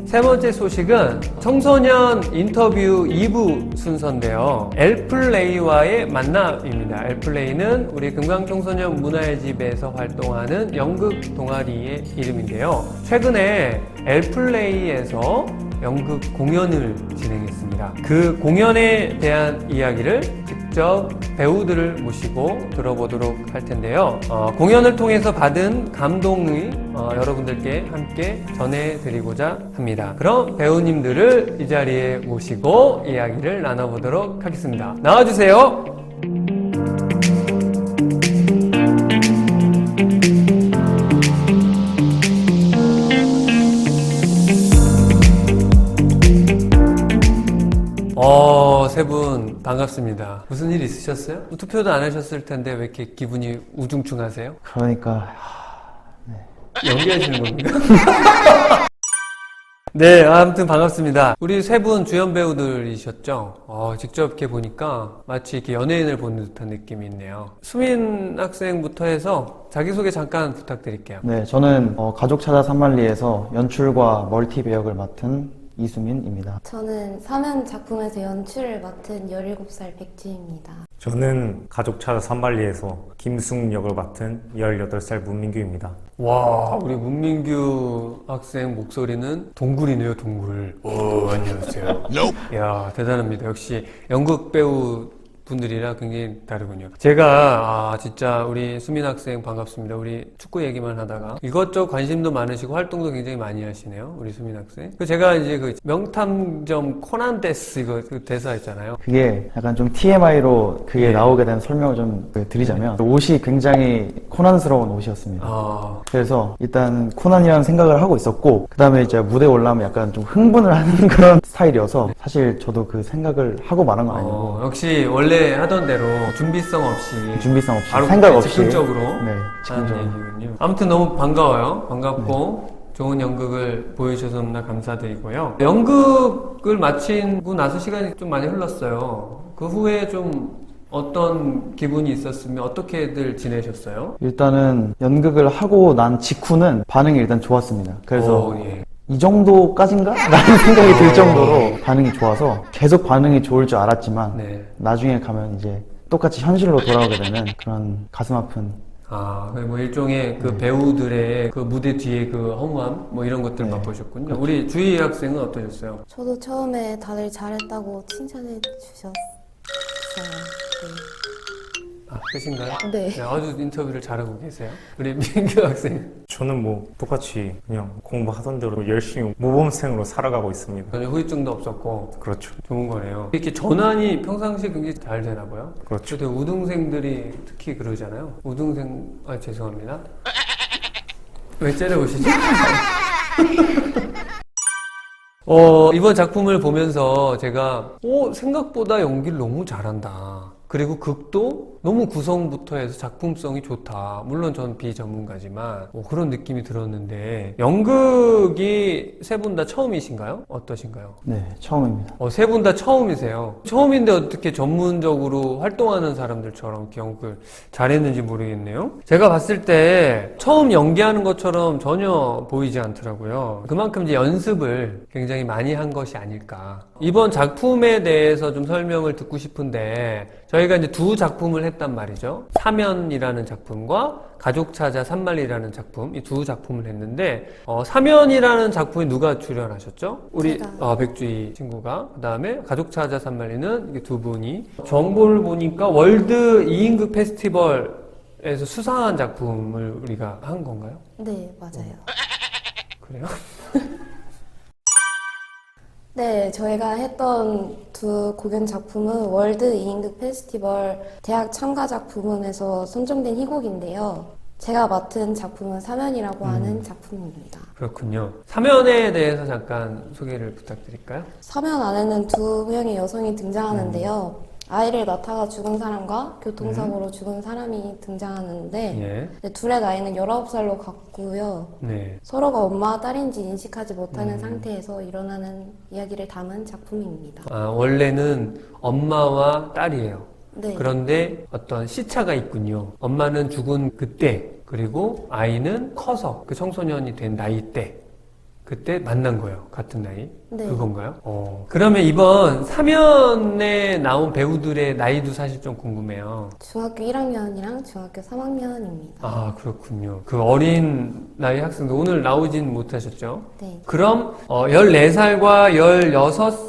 세 번째 소식은 청소년 인터뷰 2부 순서인데요. 엘플레이와의 만남입니다. 엘플레이는 우리 금강청소년 문화의 집에서 활동하는 연극 동아리의 이름인데요. 최근에 엘플레이에서 연극 공연을 진행했습니다. 그 공연에 대한 이야기를 직접 배우들을 모시고 들어보도록 할 텐데요. 공연을 통해서 받은 감동의 여러분들께 함께 전해드리고자 합니다. 그럼 배우님들을 이 자리에 모시고 이야기를 나눠보도록 하겠습니다. 나와주세요. 세 분 반갑습니다. 무슨 일 있으셨어요? 투표도 안 하셨을 텐데 왜 이렇게 기분이 우중충하세요? 그러니까 연기하시는 겁니까? 네, 아무튼 반갑습니다. 우리 세 분 주연 배우들이셨죠? 직접 이렇게 보니까 마치 이렇게 연예인을 보는 듯한 느낌이 있네요. 수민 학생부터 해서 자기소개 잠깐 부탁드릴게요. 네, 저는 가족 찾아 산만리에서 연출과 멀티 배역을 맡은 이수민입니다. 저는 사면 작품에서 연출을 맡은 17살 백지입니다. 저는 가족 찾아 산발리에서 김승 역을 맡은 18살 문민규입니다. 와, 우리 문민규 학생 목소리는 동굴이네요, 동굴. 오, 안녕하세요. 이야, 대단합니다. 역시 연극 배우 분들이라 굉장히 다르군요. 제가 진짜 우리 수민 학생 반갑습니다. 우리 축구 얘기만 하다가 이것저것 관심도 많으시고 활동도 굉장히 많이 하시네요. 우리 수민 학생. 제가 이제 그 명탐정 코난데스 이거 그 대사 있잖아요. 그게 약간 좀 TMI로 그게 네. 나오게 된 설명을 좀 드리자면 옷이 굉장히 코난스러운 옷이었습니다. 그래서 일단 코난이라는 생각을 하고 있었고 그 다음에 이제 무대에 올라오면 약간 좀 흥분을 하는 그런 스타일이어서 사실 저도 그 생각을 하고 말한 건 아니고 역시 원래 하던 대로 준비성 없이 바로 생각 없이 즉흥적으로 네, 하는 즉흥적으로. 얘기군요. 아무튼 너무 반가워요. 반갑고 좋은 연극을 보여주셔서 너무나 감사드리고요. 연극을 마치고 나서 시간이 좀 많이 흘렀어요. 그 후에 좀 어떤 기분이 있었으면 어떻게들 지내셨어요? 일단은 연극을 하고 난 직후는 반응이 일단 좋았습니다. 그래서 예. 이 정도까진가? 라는 생각이 들 정도로 반응이 좋아서 계속 반응이 좋을 줄 알았지만 네. 나중에 가면 이제 똑같이 현실로 돌아오게 되는 그런 가슴 아픈 뭐 일종의 그 배우들의 그 무대 뒤에 그 허무함 뭐 이런 것들 맛보셨군요. 그렇죠. 우리 주희 학생은 어떠셨어요? 저도 처음에 다들 잘했다고 칭찬해 주셨어요. 끝인가요? 네. 아주 인터뷰를 잘하고 계세요. 우리 민규 학생 저는 뭐 똑같이 그냥 공부하던 대로 열심히 모범생으로 살아가고 있습니다. 전혀 후유증도 없었고 그렇죠. 좋은 거네요. 이렇게 전환이 평상시에 굉장히 잘 되나 봐요. 그렇죠. 근데 우등생들이 특히 그러잖아요. 우등생 죄송합니다. 왜 째려보시죠? 이번 작품을 보면서 제가 생각보다 연기를 너무 잘한다. 그리고 극도 너무 구성부터 해서 작품성이 좋다. 물론 전 비전문가지만 그런 느낌이 들었는데 연극이 세 분 다 처음이신가요? 어떠신가요? 네, 처음입니다. 세 분 다 처음이세요. 처음인데 어떻게 전문적으로 활동하는 사람들처럼 이렇게 연극을 잘했는지 모르겠네요. 제가 봤을 때 처음 연기하는 것처럼 전혀 보이지 않더라고요. 그만큼 이제 연습을 굉장히 많이 한 것이 아닐까. 이번 작품에 대해서 좀 설명을 듣고 싶은데 저희가 이제 두 작품을 했단 말이죠. 사면이라는 작품과 가족 찾아 산만리라는 작품, 이 두 작품을 했는데 사면이라는 작품에 누가 출연하셨죠? 우리 제가. 백주희 친구가. 그 다음에 가족 찾아 산만리는 이게 두 분이. 정보를 보니까 월드 2인극 페스티벌에서 수상한 작품을 우리가 한 건가요? 네, 맞아요. 그래요? 네, 저희가 했던 두 공연 작품은 월드 2인극 페스티벌 대학 참가작 부문에서 선정된 희곡인데요. 제가 맡은 작품은 사면이라고 하는 작품입니다. 그렇군요. 사면에 대해서 잠깐 소개를 부탁드릴까요? 사면 안에는 두 명의 여성이 등장하는데요. 아이를 낳다가 죽은 사람과 교통사고로 죽은 사람이 등장하는데 예. 둘의 나이는 19살로 같고요. 네. 서로가 엄마와 딸인지 인식하지 못하는 상태에서 일어나는 이야기를 담은 작품입니다. 원래는 엄마와 딸이에요. 네. 그런데 어떤 시차가 있군요. 엄마는 죽은 그때, 그리고 아이는 커서 그 청소년이 된 나이 때 그때 만난 거예요. 같은 나이. 네. 그건가요? 그러면 이번 사면에 나온 배우들의 나이도 사실 좀 궁금해요. 중학교 1학년이랑 중학교 3학년입니다. 아, 그렇군요. 그 어린 나이 학생도 오늘 나오진 못하셨죠? 네. 그럼 14살과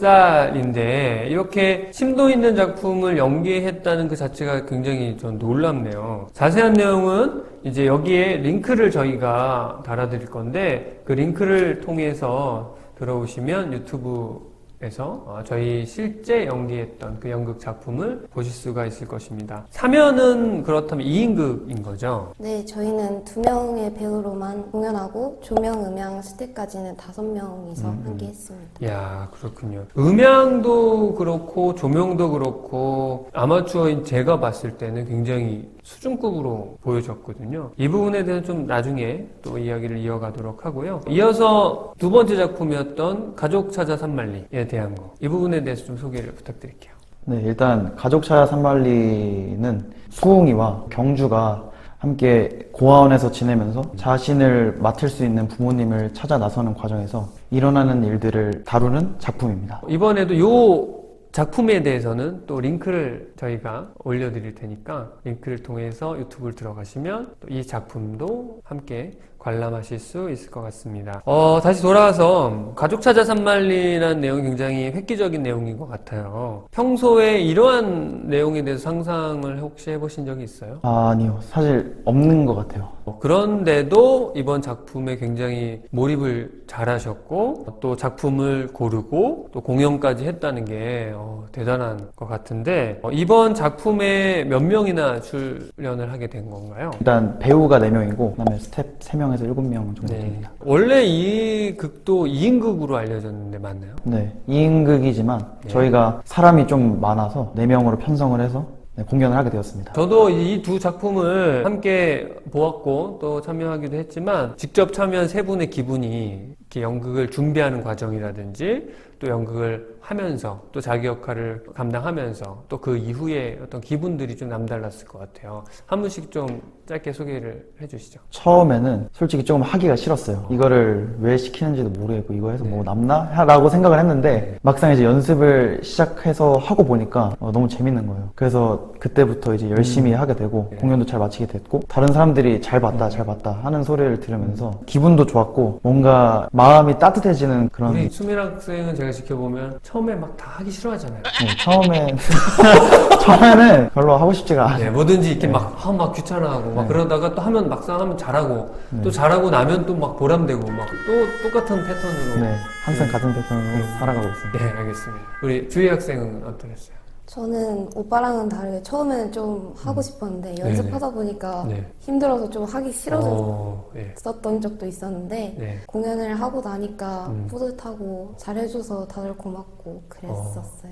16살인데 이렇게 심도 있는 작품을 연기했다는 그 자체가 굉장히 전 놀랍네요. 자세한 내용은 이제 여기에 링크를 저희가 달아드릴 건데 그 링크를 통해서 들어오시면 유튜브에서 저희 실제 연기했던 그 연극 작품을 보실 수가 있을 것입니다. 사면은 그렇다면 2인극인 거죠? 네, 저희는 2명의 배우로만 공연하고 조명, 음향, 스태프까지는 5명이서 함께 했습니다. 이야, 그렇군요. 음향도 그렇고 조명도 그렇고 아마추어인 제가 봤을 때는 굉장히 수준급으로 보여졌거든요. 이 부분에 대해서 좀 나중에 또 이야기를 이어가도록 하고요. 이어서 두 번째 작품이었던 가족 찾아 산만리에 대한 거. 이 부분에 대해서 좀 소개를 부탁드릴게요. 네, 일단 가족 찾아 산만리는 수웅이와 경주가 함께 고아원에서 지내면서 자신을 맡을 수 있는 부모님을 찾아 나서는 과정에서 일어나는 일들을 다루는 작품입니다. 이번에도 요 작품에 대해서는 또 링크를 저희가 올려드릴 테니까 링크를 통해서 유튜브를 들어가시면 또 이 작품도 함께 관람하실 수 있을 것 같습니다. 다시 돌아와서 가족 찾아 산만리라는 내용이 굉장히 획기적인 내용인 것 같아요. 평소에 이러한 내용에 대해서 상상을 혹시 해보신 적이 있어요? 아니요, 사실 없는 것 같아요. 그런데도 이번 작품에 굉장히 몰입을 잘하셨고 또 작품을 고르고 또 공연까지 했다는 게 대단한 것 같은데 이번 작품에 몇 명이나 출연을 하게 된 건가요? 일단 배우가 4명이고 그다음에 스텝 3명에서 7명 정도 됩니다. 원래 이 극도 2인극으로 알려졌는데 맞나요? 네, 2인극이지만 저희가 사람이 좀 많아서 4명으로 편성을 해서 공연을 하게 되었습니다. 저도 이 두 작품을 함께 보았고 또 참여하기도 했지만 직접 참여한 세 분의 기분이 이렇게 연극을 준비하는 과정이라든지 또 연극을 하면서 또 자기 역할을 감당하면서 또 그 이후에 어떤 기분들이 좀 남달랐을 것 같아요. 한 분씩 좀 짧게 소개를 해주시죠. 처음에는 솔직히 조금 하기가 싫었어요. 이거를 왜 시키는지도 모르겠고 이거 해서 뭐 남나? 라고 생각을 했는데 막상 이제 연습을 시작해서 하고 보니까 너무 재밌는 거예요. 그래서 그때부터 이제 열심히 하게 되고 공연도 잘 마치게 됐고 다른 사람들이 잘 봤다 하는 소리를 들으면서 기분도 좋았고 뭔가 마음이 따뜻해지는 그런 우리 수민 학생은 제가 지켜보면 처음에 막 다 하기 싫어하잖아요. 처음에는 별로 하고 싶지가 않아요. 네, 뭐든지 이렇게 막 귀찮아하고 막 그러다가 또 하면 막상 하면 잘하고 또 잘하고 나면 또 막 보람되고 막 또 똑같은 패턴으로. 네, 항상 같은 패턴으로 살아가고 있습니다. 네, 알겠습니다. 우리 주희 학생은 어떠셨어요? 저는 오빠랑은 다르게 처음에는 좀 하고 싶었는데 연습하다 보니까 힘들어서 좀 하기 싫어졌었던 적도 있었는데 공연을 하고 나니까 뿌듯하고 잘해줘서 다들 고맙고 그랬었어요.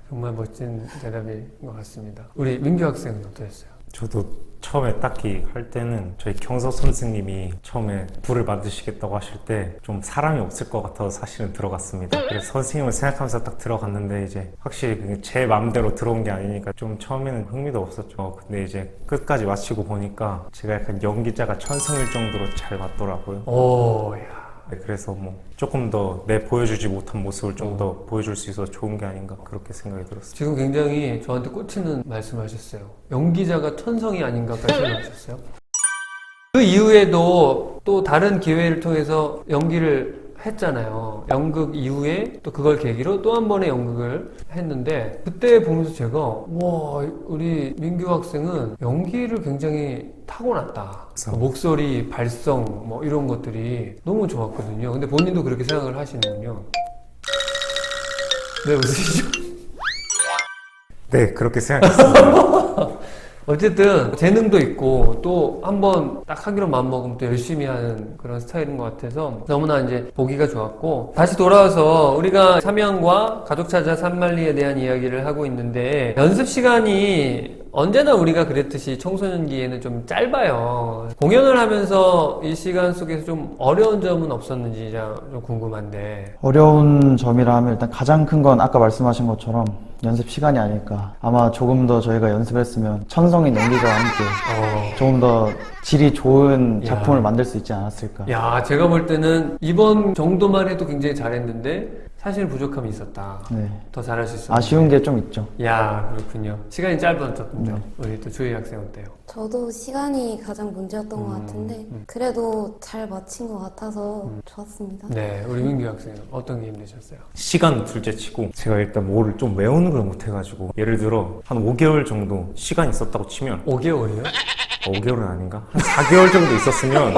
정말 멋진 대답인 것 같습니다. 우리 민규 학생은 어떠셨어요? 저도 처음에 딱히 할 때는 저희 경서 선생님이 처음에 불을 만드시겠다고 하실 때 좀 사람이 없을 것 같아서 사실은 들어갔습니다. 그래서 선생님을 생각하면서 딱 들어갔는데 이제 확실히 그게 제 마음대로 들어온 게 아니니까 좀 처음에는 흥미도 없었죠. 근데 이제 끝까지 마치고 보니까 제가 약간 연기자가 천성일 정도로 잘 맞더라고요. 네, 그래서 뭐 조금 더 내 보여주지 못한 모습을 좀 더 보여줄 수 있어서 좋은 게 아닌가 그렇게 생각이 들었어요. 지금 굉장히 저한테 꽂히는 말씀하셨어요. 연기자가 천성이 아닌가까지 생각하셨어요. 그 이후에도 또 다른 기회를 통해서 연기를 했잖아요. 연극 이후에 또 그걸 계기로 또 한 번의 연극을 했는데 그때 보면서 제가 와, 우리 민규 학생은 연기를 굉장히 타고났다. 그 목소리, 발성 뭐 이런 것들이 너무 좋았거든요. 근데 본인도 그렇게 생각을 하시는군요. 네, 웃으시죠? 네, 그렇게 생각했습니다. 어쨌든 재능도 있고 또 한 번 딱 하기로 마음먹으면 또 열심히 하는 그런 스타일인 것 같아서 너무나 이제 보기가 좋았고 다시 돌아와서 우리가 삼양과 가족 찾아 산만리에 대한 이야기를 하고 있는데 연습 시간이 언제나 우리가 그랬듯이 청소년기에는 좀 짧아요. 공연을 하면서 이 시간 속에서 좀 어려운 점은 없었는지 좀 궁금한데. 어려운 점이라 하면 일단 가장 큰 건 아까 말씀하신 것처럼 연습 시간이 아닐까. 아마 조금 더 저희가 연습했으면 천성인 연기자와 함께 조금 더 질이 좋은 작품을 만들 수 있지 않았을까. 야, 제가 볼 때는 이번 정도만 해도 굉장히 잘했는데 사실 부족함이 있었다. 네. 더 잘할 수 있었다. 아쉬운 게 좀 있죠. 야, 그렇군요. 시간이 짧았던데 우리 또 주희 학생 어때요? 저도 시간이 가장 문제였던 것 같은데 그래도 잘 마친 것 같아서 좋았습니다. 네, 우리 민규 학생은 어떤 게 힘드셨어요? 시간 둘째치고 제가 일단 뭐를 좀 외우는 걸 못해가지고 예를 들어 한 5개월 정도 시간이 있었다고 치면 5개월이요? 5개월은 아닌가? 한 4개월 정도 있었으면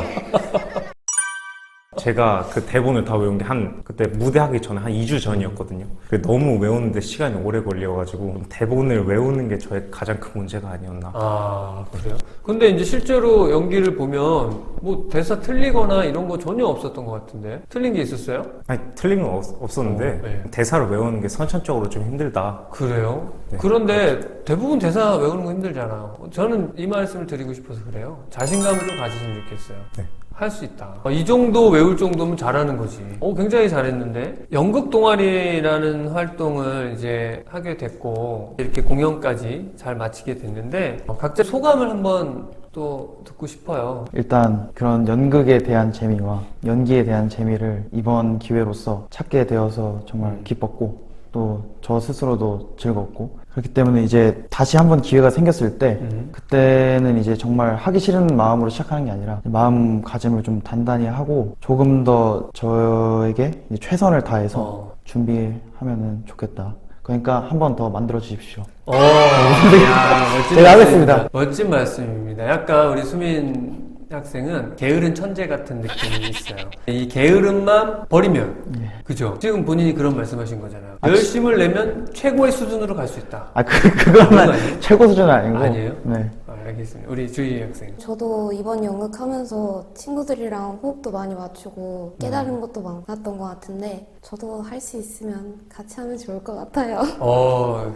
제가 그 대본을 다 외운 게 그때 무대하기 전에 한 2주 전이었거든요. 너무 외우는데 시간이 오래 걸려가지고 좀 대본을 외우는 게 저의 가장 큰 문제가 아니었나. 아, 그래요? 근데 이제 실제로 연기를 보면 뭐 대사 틀리거나 이런 거 전혀 없었던 것 같은데 틀린 게 있었어요? 아니, 틀린 건 없었는데 네. 대사를 외우는 게 선천적으로 좀 힘들다. 그래요? 네. 그런데 대부분 대사 외우는 거 힘들잖아요. 저는 이 말씀을 드리고 싶어서 그래요. 자신감을 좀 가지시면 좋겠어요. 네. 할 수 있다. 이 정도 외울 정도면 잘하는 거지. 굉장히 잘했는데 연극 동아리라는 활동을 이제 하게 됐고 이렇게 공연까지 잘 마치게 됐는데 각자 소감을 한번 또 듣고 싶어요. 일단 그런 연극에 대한 재미와 연기에 대한 재미를 이번 기회로서 찾게 되어서 정말 기뻤고 또 저 스스로도 즐겁고 그렇기 때문에 이제 다시 한번 기회가 생겼을 때 그때는 이제 정말 하기 싫은 마음으로 시작하는 게 아니라 마음가짐을 좀 단단히 하고 조금 더 저에게 이제 최선을 다해서 준비하면은 좋겠다. 그러니까 한 번 더 만들어 주십시오. 멋진 제가 말씀입니다. 하겠습니다. 멋진 말씀입니다. 약간 우리 수민 학생은 게으른 천재 같은 느낌이 있어요. 이 게으름만 버리면, 그죠? 지금 본인이 그런 말씀하신 거잖아요. 열심을 내면 최고의 수준으로 갈 수 있다. 그건 그건 아니에요? 최고 수준은 아니고. 아니에요? 네. 알겠습니다. 우리 주희 학생. 저도 이번 연극하면서 친구들이랑 호흡도 많이 맞추고 깨달은 것도 많았던 것 같은데 저도 할 수 있으면 같이 하면 좋을 것 같아요.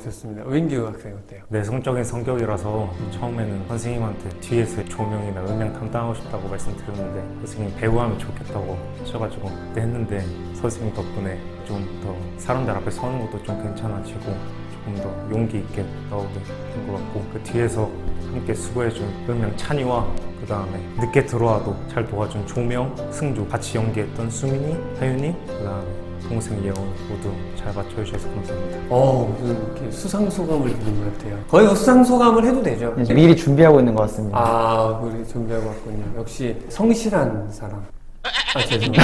좋습니다. 윈규 학생 어때요? 내성적인 성격이라서 처음에는 선생님한테 뒤에서 조명이나 음향 담당하고 싶다고 말씀드렸는데 선생님 배우하면 좋겠다고 하셔가지고 그때 했는데 선생님 덕분에 좀 더 사람들 앞에 서는 것도 좀 괜찮아지고 조금 더 용기 있게 나오게 된 것 같고 그 뒤에서 함께 수고해준 음향 찬이와 그 다음에 늦게 들어와도 잘 도와준 조명, 승주 같이 연기했던 수민이, 하윤이 그 다음에 동생 예원 모두 잘 맞춰주셔서 감사합니다. 무슨 이렇게 수상소감을 드는 것 같아요. 거의 수상소감을 해도 되죠? 이제 미리 준비하고 있는 것 같습니다. 우리 준비하고 왔군요. 역시 성실한 사람. 죄송합니다.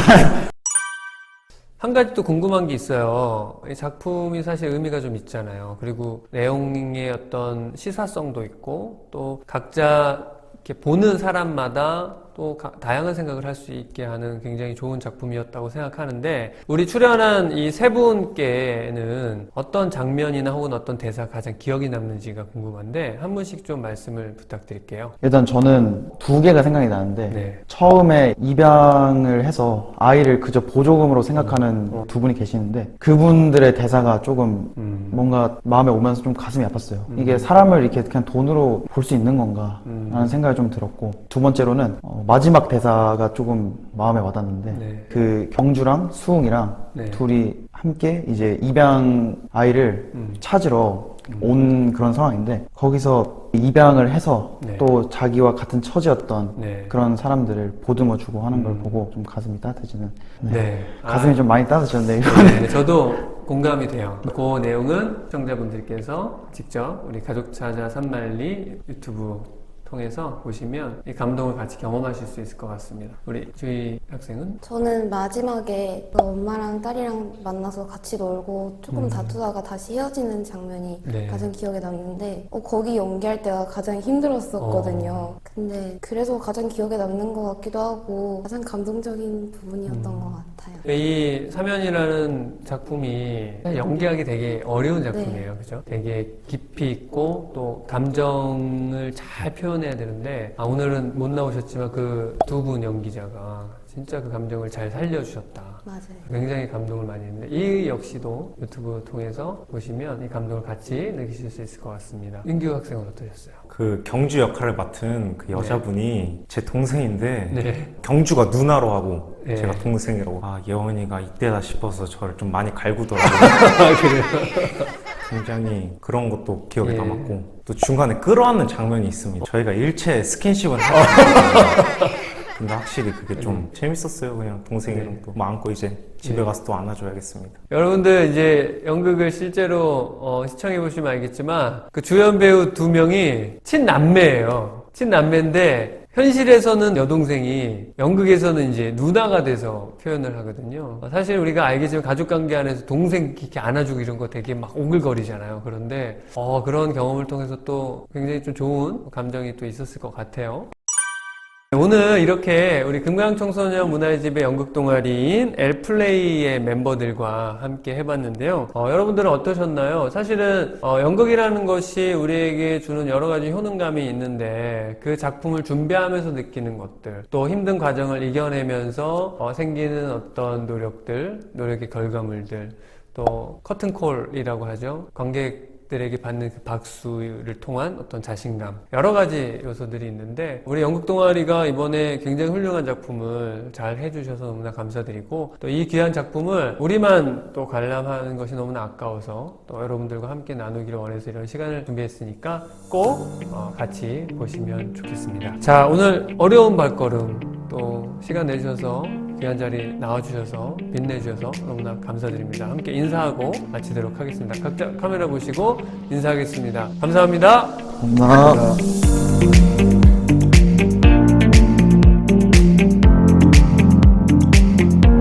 한 가지 또 궁금한 게 있어요. 이 작품이 사실 의미가 좀 있잖아요. 그리고 내용의 어떤 시사성도 있고 또 각자 이렇게 보는 사람마다 또 다양한 생각을 할 수 있게 하는 굉장히 좋은 작품이었다고 생각하는데 우리 출연한 이 세 분께는 어떤 장면이나 혹은 어떤 대사가 가장 기억이 남는지가 궁금한데 한 분씩 좀 말씀을 부탁드릴게요. 일단 저는 두 개가 생각이 나는데 네. 처음에 입양을 해서 아이를 그저 보조금으로 생각하는 두 분이 계시는데 그분들의 대사가 조금 뭔가 마음에 오면서 좀 가슴이 아팠어요. 이게 사람을 이렇게 그냥 돈으로 볼 수 있는 건가 라는 생각이 좀 들었고 두 번째로는 마지막 대사가 조금 마음에 와닿는데 네. 그 경주랑 수웅이랑 네. 둘이 함께 이제 입양 아이를 찾으러 온 그런 상황인데 거기서 입양을 해서 네. 또 자기와 같은 처지였던 네. 그런 사람들을 보듬어주고 하는 걸 보고 좀 가슴이 따뜻해지는 네. 가슴이 좀 많이 따뜻해졌네요. 네, 저도 공감이 돼요. 그 내용은 시청자분들께서 직접 우리 가족찾아 산말리 유튜브 통해서 보시면 이 감동을 같이 경험하실 수 있을 것 같습니다. 우리 주희 학생은? 저는 마지막에 엄마랑 딸이랑 만나서 같이 놀고 조금 다투다가 다시 헤어지는 장면이 네. 가장 기억에 남는데 거기 연기할 때가 가장 힘들었었거든요. 근데 그래서 가장 기억에 남는 것 같기도 하고 가장 감동적인 부분이었던 것 같아요. 이 사면이라는 작품이 사실 연기하기 되게 어려운 작품이에요. 그죠? 되게 깊이 있고 또 감정을 잘 표현해야 되는데 오늘은 못 나오셨지만 그 두 분 연기자가 진짜 그 감정을 잘 살려주셨다. 맞아요. 굉장히 감동을 많이 했는데 이 역시도 유튜브 통해서 보시면 이 감동을 같이 느끼실 수 있을 것 같습니다. 윤규 학생은 어떠셨어요? 그 경주 역할을 맡은 그 여자분이 제 동생인데 네. 경주가 누나로 하고 네. 제가 동생이라고 아 예원이가 이때다 싶어서 저를 좀 많이 갈구더라고요. 굉장히 그런 것도 기억에 예. 남았고 또 중간에 끌어안는 장면이 있습니다. 저희가 일체 스킨십을 하고 근데 확실히 그게 좀 재밌었어요. 그냥 동생이랑 또 안고 이제 집에 가서 또 안아줘야겠습니다. 여러분들 이제 연극을 실제로 시청해 보시면 알겠지만 그 주연 배우 두 명이 친남매예요. 친남매인데 현실에서는 여동생이 연극에서는 이제 누나가 돼서 표현을 하거든요. 사실 우리가 알겠지만 가족관계 안에서 동생 이렇게 안아주고 이런 거 되게 막 오글거리잖아요. 그런데 그런 경험을 통해서 또 굉장히 좀 좋은 감정이 또 있었을 것 같아요. 오늘 이렇게 우리 금강 청소년 문화의 집의 연극 동아리인 엘플레이의 멤버들과 함께 해봤는데요. 여러분들은 어떠셨나요? 사실은 연극이라는 것이 우리에게 주는 여러 가지 효능감이 있는데 그 작품을 준비하면서 느끼는 것들, 또 힘든 과정을 이겨내면서 생기는 어떤 노력의 결과물들, 또 커튼콜이라고 하죠. 관객들에게 받는 그 박수를 통한 어떤 자신감, 여러 가지 요소들이 있는데 우리 연극 동아리가 이번에 굉장히 훌륭한 작품을 잘 해주셔서 너무나 감사드리고 또 이 귀한 작품을 우리만 또 관람하는 것이 너무나 아까워서 또 여러분들과 함께 나누기를 원해서 이런 시간을 준비했으니까 꼭 같이 보시면 좋겠습니다. 자, 오늘 어려운 발걸음 또 시간 내주셔서 귀한 자리 나와주셔서 빛내주셔서 너무나 감사드립니다. 함께 인사하고 마치도록 하겠습니다. 각자 카메라 보시고 인사하겠습니다. 감사합니다. 감사합니다.